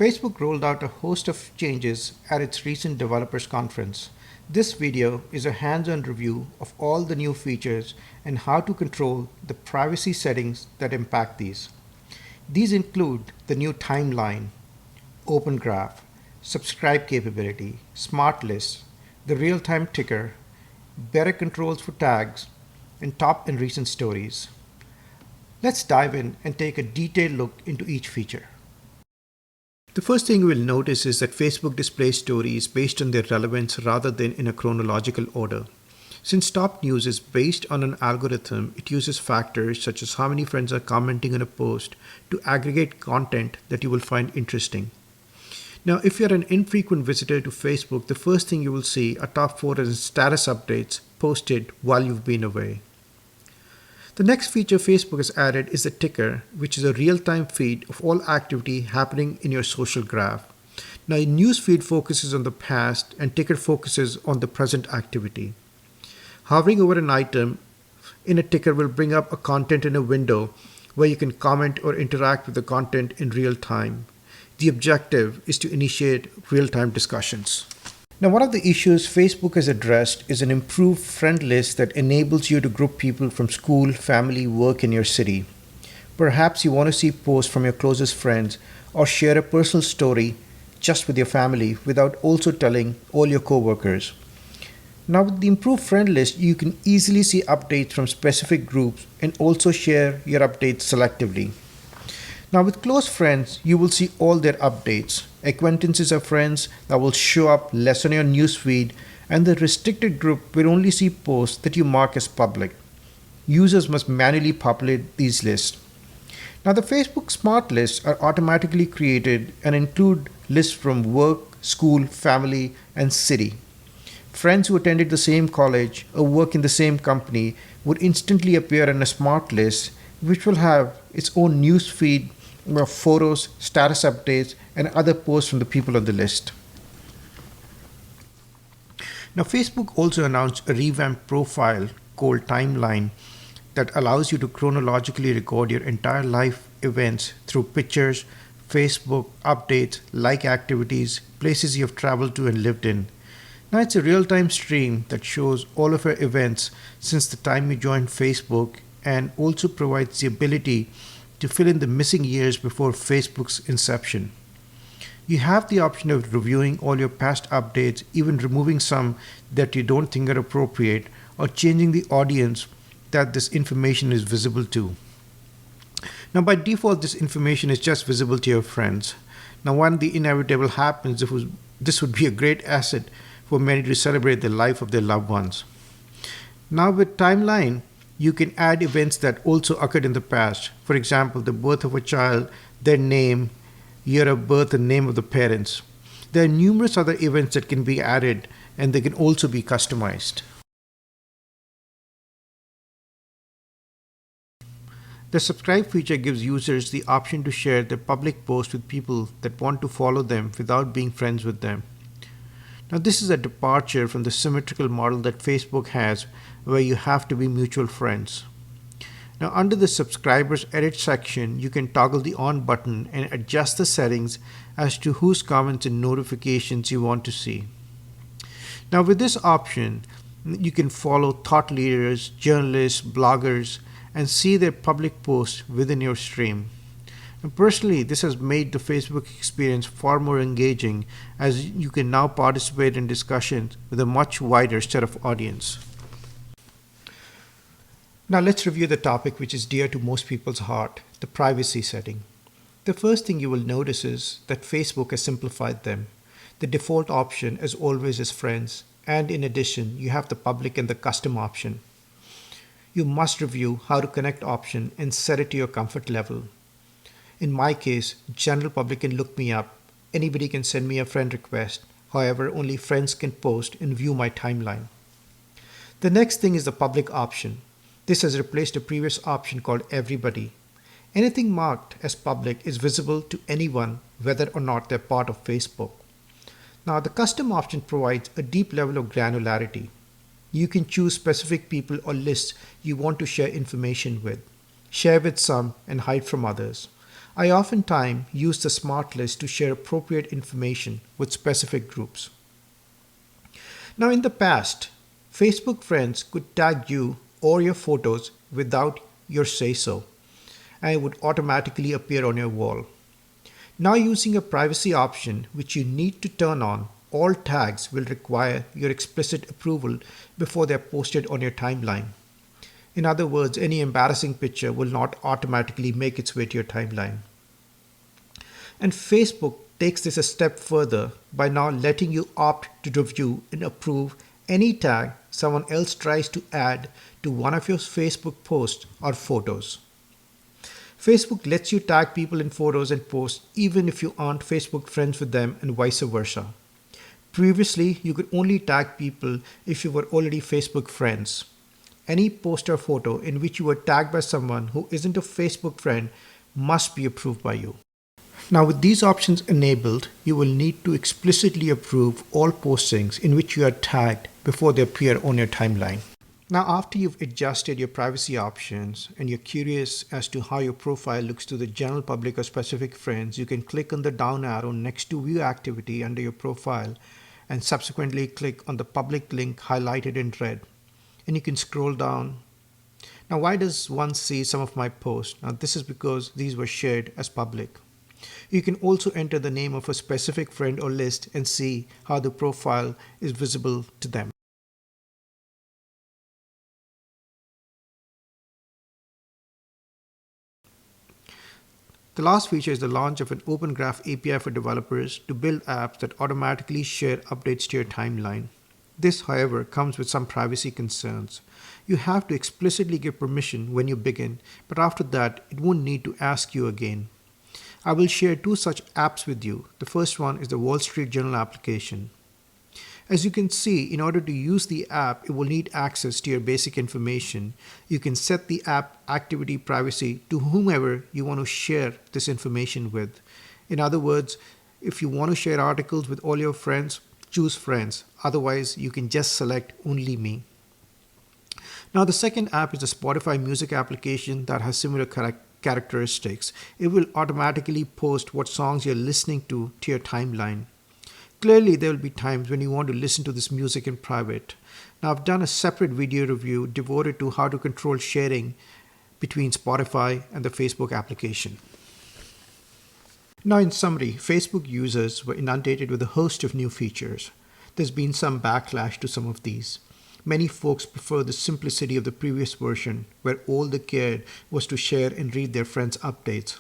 Facebook rolled out a host of changes at its recent developers conference. This video is a hands-on review of all the new features and how to control the privacy settings that impact these. These include the new timeline, open graph, subscribe capability, smart lists, the real-time ticker, better controls for tags, and top and recent stories. Let's dive in and take a detailed look into each feature. The first thing we'll notice is that Facebook displays stories based on their relevance rather than in a chronological order. Since top news is based on an algorithm, it uses factors such as how many friends are commenting on a post to aggregate content that you will find interesting. Now, if you're an infrequent visitor to Facebook, the first thing you will see are top 4 as status updates posted while you've been away. The next feature Facebook has added is the ticker, which is a real-time feed of all activity happening in your social graph. Now, your news feed focuses on the past and ticker focuses on the present activity. Hovering over an item in a ticker will bring up a content in a window where you can comment or interact with the content in real time. The objective is to initiate real-time discussions. Now, one of the issues Facebook has addressed is an improved friend list that enables you to group people from school, family, work in your city. Perhaps you want to see posts from your closest friends or share a personal story just with your family without also telling all your coworkers. Now, with the improved friend list, you can easily see updates from specific groups and also share your updates selectively. Now, with close friends, you will see all their updates. Acquaintances or friends that will show up less on your newsfeed, and the restricted group will only see posts that you mark as public. Users must manually populate these lists. Now, the Facebook Smart Lists are automatically created and include lists from work, school, family, and city. Friends who attended the same college or work in the same company would instantly appear in a smart list, which will have its own newsfeed of photos, status updates, and other posts from the people on the list. Now, Facebook also announced a revamped profile called Timeline that allows you to chronologically record your entire life events through pictures, Facebook updates, like activities, places you have traveled to and lived in. Now, it's a real-time stream that shows all of your events since the time you joined Facebook and also provides the ability to fill in the missing years before Facebook's inception. You have the option of reviewing all your past updates, even removing some that you don't think are appropriate, or changing the audience that this information is visible to. Now, by default, this information is just visible to your friends. Now, when the inevitable happens, this would be a great asset for many to celebrate the life of their loved ones. Now, with Timeline, you can add events that also occurred in the past. For example, the birth of a child, their name, year of birth, and name of the parents. There are numerous other events that can be added, and they can also be customized. The subscribe feature gives users the option to share their public posts with people that want to follow them without being friends with them. Now, this is a departure from the symmetrical model that Facebook has, where you have to be mutual friends. Now, under the subscribers edit section, you can toggle the on button and adjust the settings as to whose comments and notifications you want to see. Now, with this option, you can follow thought leaders, journalists, bloggers, and see their public posts within your stream. And personally, this has made the Facebook experience far more engaging, as you can now participate in discussions with a much wider set of audience. Now, let's review the topic which is dear to most people's heart, the privacy setting. The first thing you will notice is that Facebook has simplified them. The default option, as always, is friends, and in addition, you have the public and the custom option. You must review how to connect option and set it to your comfort level. In my case, general public can look me up. Anybody can send me a friend request. However, only friends can post and view my timeline. The next thing is the public option. This has replaced a previous option called Everybody. Anything marked as public is visible to anyone, whether or not they're part of Facebook. Now, the custom option provides a deep level of granularity. You can choose specific people or lists you want to share information with. Share with some and hide from others. I oftentimes use the smart list to share appropriate information with specific groups. Now, in the past, Facebook friends could tag you or your photos without your say so, and it would automatically appear on your wall. Now, using a privacy option which you need to turn on, all tags will require your explicit approval before they're posted on your timeline. In other words, any embarrassing picture will not automatically make its way to your timeline. And Facebook takes this a step further by now letting you opt to review and approve any tag someone else tries to add to one of your Facebook posts or photos. Facebook lets you tag people in photos and posts even if you aren't Facebook friends with them and vice versa. Previously, you could only tag people if you were already Facebook friends. Any post or photo in which you were tagged by someone who isn't a Facebook friend must be approved by you. Now, with these options enabled, you will need to explicitly approve all postings in which you are tagged before they appear on your timeline. Now, after you've adjusted your privacy options and you're curious as to how your profile looks to the general public or specific friends, you can click on the down arrow next to View Activity under your profile and subsequently click on the public link highlighted in red. And you can scroll down. Now, why does one see some of my posts? Now, this is because these were shared as public. You can also enter the name of a specific friend or list and see how the profile is visible to them. The last feature is the launch of an Open Graph API for developers to build apps that automatically share updates to your timeline. This, however, comes with some privacy concerns. You have to explicitly give permission when you begin, but after that, it won't need to ask you again. I will share two such apps with you. The first one is the Wall Street Journal application. As you can see, in order to use the app, it will need access to your basic information. You can set the app activity privacy to whomever you want to share this information with. In other words, if you want to share articles with all your friends, choose friends. Otherwise, you can just select only me. Now, the second app is the Spotify music application that has similar characteristics. It will automatically post what songs you're listening to your timeline. Clearly, there will be times when you want to listen to this music in private. Now, I've done a separate video review devoted to how to control sharing between Spotify and the Facebook application. Now, in summary, Facebook users were inundated with a host of new features. There's been some backlash to some of these. Many folks prefer the simplicity of the previous version, where all they cared was to share and read their friends' updates.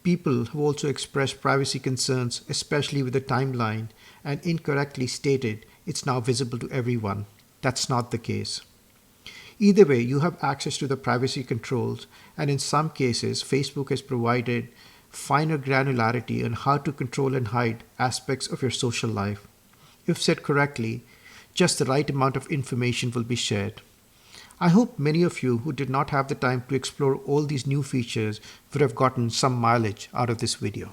People have also expressed privacy concerns, especially with the timeline, and incorrectly stated it's now visible to everyone. That's not the case. Either way, you have access to the privacy controls, and in some cases, Facebook has provided finer granularity on how to control and hide aspects of your social life. If set correctly, just the right amount of information will be shared. I hope many of you who did not have the time to explore all these new features would have gotten some mileage out of this video.